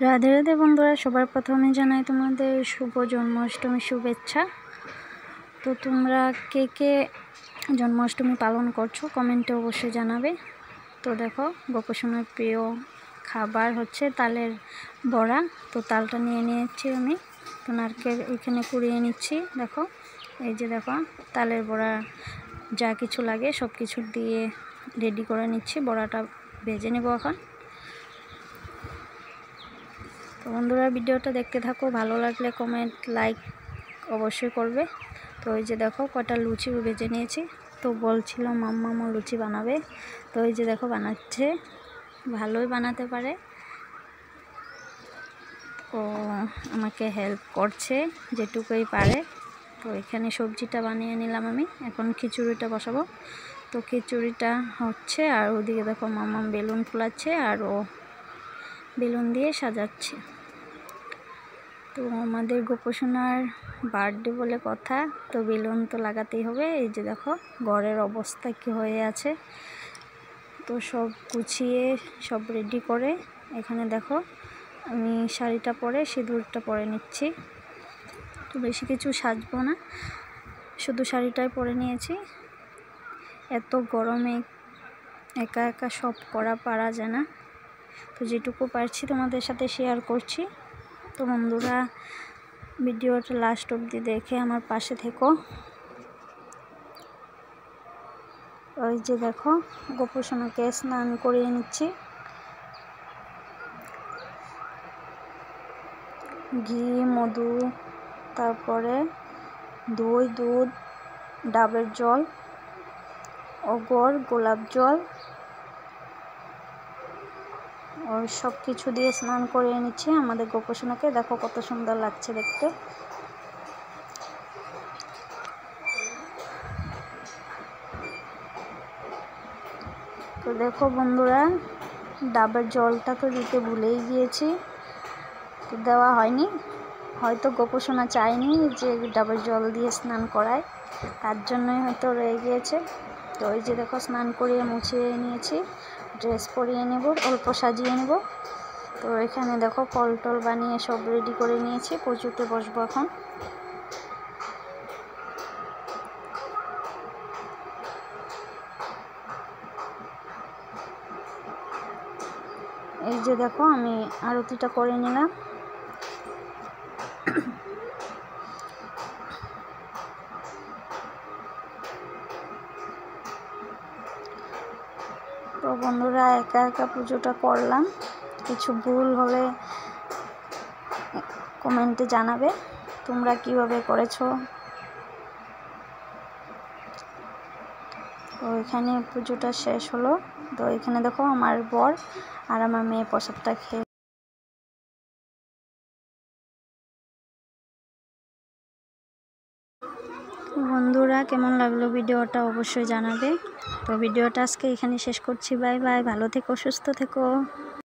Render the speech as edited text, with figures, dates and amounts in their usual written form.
রাধে রাধে বন্ধুরা, সবার প্রথমে জানাই তোমাদের শুভ জন্মাষ্টমী শুভেচ্ছা। তো তোমরা কে কে জন্মাষ্টমী পালন করছো কমেন্টে অবশ্যই জানাবে। তো দেখো, গোপসোনার প্রিয় খাবার হচ্ছে তালের বড়া। তো তালটা নিয়ে নিয়েছি আমি, তো নারকেল এখানে কুড়িয়ে নিচ্ছি। দেখো, এই যে দেখো, তালের বড়া যা কিছু লাগে সব কিছু দিয়ে রেডি করে নিচ্ছি। বড়াটা ভেজে নেব এখন। তো বন্ধুরা, ভিডিওটা দেখতে থাকো, ভালো লাগলে কমেন্ট লাইক অবশ্যই করবে। তো এই যে দেখো, কটা লুচি ভেজে নিয়েছি। তো বলছিল মাম্মা লুচি বানাবে, তো এই যে দেখো বানাচ্ছে, ভালোই বানাতে পারে। ও আমাকে হেল্প করছে যেটুকুই পারে। তো এখানে সবজিটা বানিয়ে নিলাম আমি, এখন খিচুড়িটা বসাবো। তো খিচুড়িটা হচ্ছে, আর ওদিকে দেখো মাম্মা বেলুন ফুলাচ্ছে আর ও বেলুন দিয়ে সাজাচ্ছে। তো আমাদের গোপসোনার বার্থডে বলে কথা, তো বেলুন তো লাগাতেই হবে। এই যে দেখো ঘরের অবস্থা কি হয়ে আছে। তো সব গুছিয়ে সব রেডি করে এখানে দেখো আমি শাড়িটা পরে সিঁদুরটা পরে নিচ্ছি। তো বেশি কিছু সাজবো না, শুধু শাড়িটাই পরে নিয়েছি। এত গরমে একা একা সব পারা যায় না, তো যেটুকু পারছি তোমাদের সাথে শেয়ার করছি। তো বন্ধুরা, ভিডিওটা লাস্ট অবধি দেখে আমার পাশে থেকো। ওই যে দেখো, গোপসোনাকে স্নান করিয়ে নিচ্ছি। ঘি, মধু, তারপরে দই, দুধ, ডাবের জল, অগর, গোলাপ জল, ওই সব কিছু দিয়ে স্নান করিয়ে নিচ্ছি আমাদের গোপসোনাকে। দেখো কত সুন্দর লাগছে দেখতে। তো দেখো বন্ধুরা, ডাবের জলটা তো দিতে ভুলেই গিয়েছি, তো দেওয়া হয়নি। হয়তো গোপসোনা চায়নি যে ডাবের জল দিয়ে স্নান করায়, তার জন্যই হয়তো রয়ে গিয়েছে। তো ওই যে দেখো, স্নান করিয়ে মুছিয়ে নিয়েছি, ড্রেস পরিয়ে নেব, অল্প সাজিয়ে নেব। তো এখানে দেখো ফল টল বানিয়ে সব রেডি করে নিয়েছি, পুজোতে বসবো এখন। এই যে দেখো, আমি আরতিটা করে নিলাম। তো বন্ধুরা, একা একা পুজোটা করলাম, কিছু ভুল হলে কমেন্টে জানাবে তোমরা কিভাবে করেছো। তো এখানে পুজোটা শেষ হলো। তো এখানে দেখো আমার বর আর আমার মেয়ে প্রসাদটা খেয়ে। বন্ধুরা, কেমন লাগলো ভিডিওটা অবশ্যই জানাবে। তো ভিডিওটা আজকে এখানে শেষ করছি। বাই বাই, ভালো থেকো, সুস্থ থেকো।